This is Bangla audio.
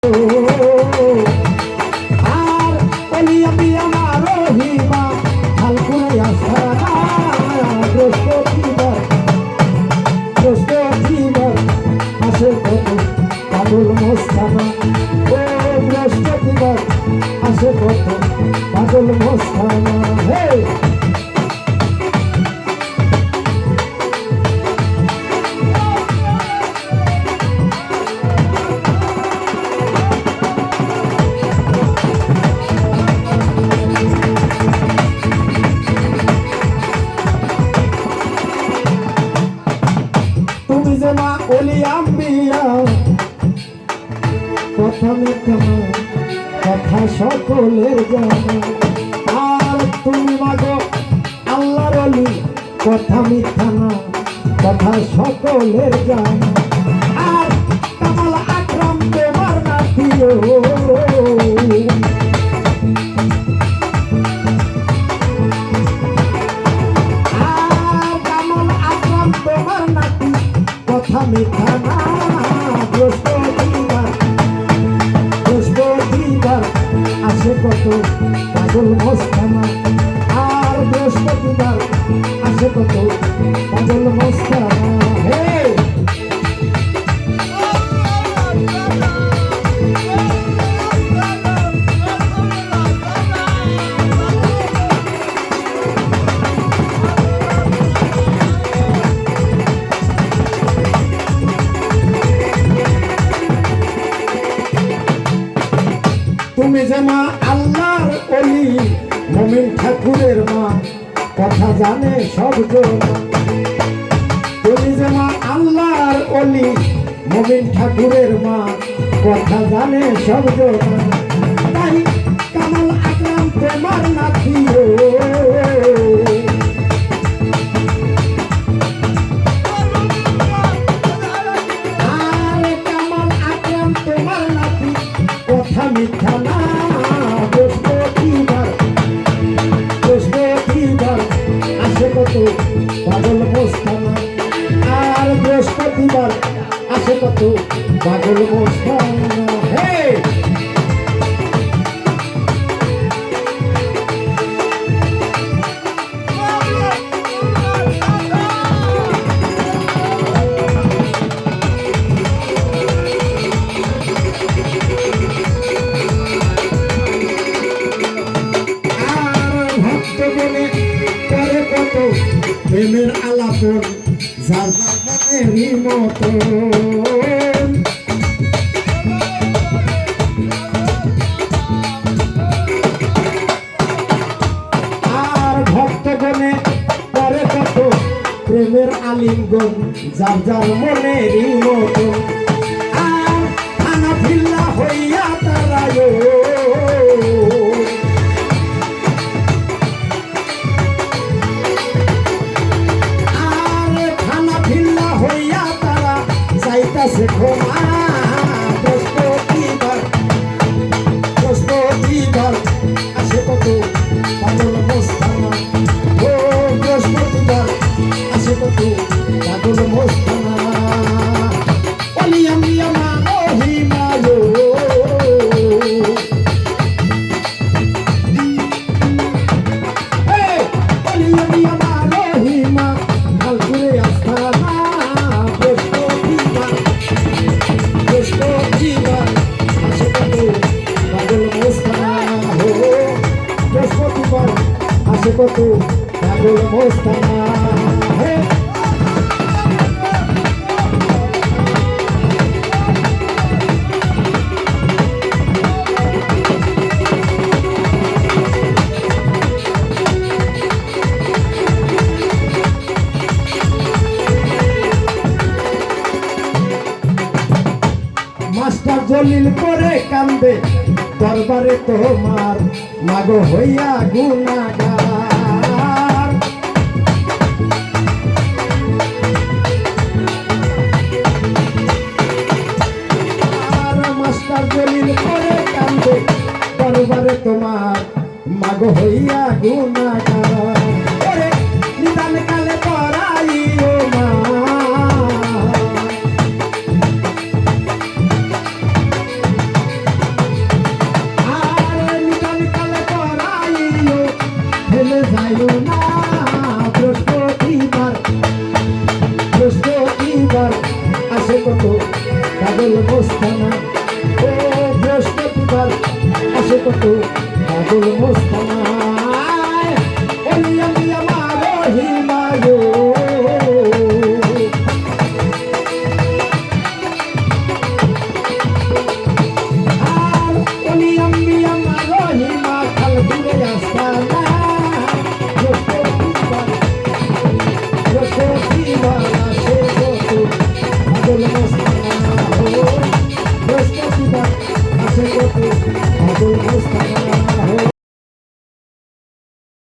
আর বলি আমি আমার রহিমা হালকুড়ে আস্থানা বৃহস্পতিবার আসে কত পাগল মস্তানা ও বৃহস্পতিবার আসে কত পাগল মস্তানা হে তুমি যে মা ওলি আম্বিয়া কথা মিথ্যা না কথা সকলের জানা আর তুমি মাগো আল্লাহর ওলি কথা মিথ্যা না কথা সকলের জানা আর কামাল আকরাম তোমার নাতিও মিথ্যা না বৃহস্পতিবার আসে কত পাগল মস্তানা আর বৃহস্পতিবার আসে কত পাগল মস্তানা হে তুমি যে মা আল্লাহর ওলি মুমিন ঠাকুরের মা কথা জানে সব জনা তুমি যে মা আল্লাহর ওলি মুমিন ঠাকুরের মা কথা জানে সব জনা তাই কামাল আকরাম তোমার নাতি আর কামাল আকরাম তোমার নাতি কথা মিথ্যা না বৃহস্পতিবার আসে কত পাগল মস্তানা আর বৃহস্পতিবার আসে কত পাগল মস্তানা হে প্রেমের আলাপন যার মনের মতন আর ভক্তগণে করে কত প্রেমের আলিঙ্গন যার যার মনের মতন আর খানা ফিল্লা হইয়া তারায় যাইতাছে ক্ষমা বৃহস্পতিবার আসে কত পাগল মস্তানা ও বৃহস্পতিবার আসে কত পাগল মস্তানা বলি আমি আমার রহিমা বলি আমি আমার রহিমা হালকুড়ে আস্থানা বৃহস্পতিবার আসে কত পাগল মস্তানা বৃহস্পতিবার আসে কত পাগল মস্তানা মাস্টার জলিল করে কান্দে দরবারে তোমার মাগো হইয়া গুনাগার আর মাস্টার জলিল করে কান্দে দরবারে তোমার মাগো হইয়া গুনাগার নিদান কালে পড়াইও মা কত কাজল বস্তানা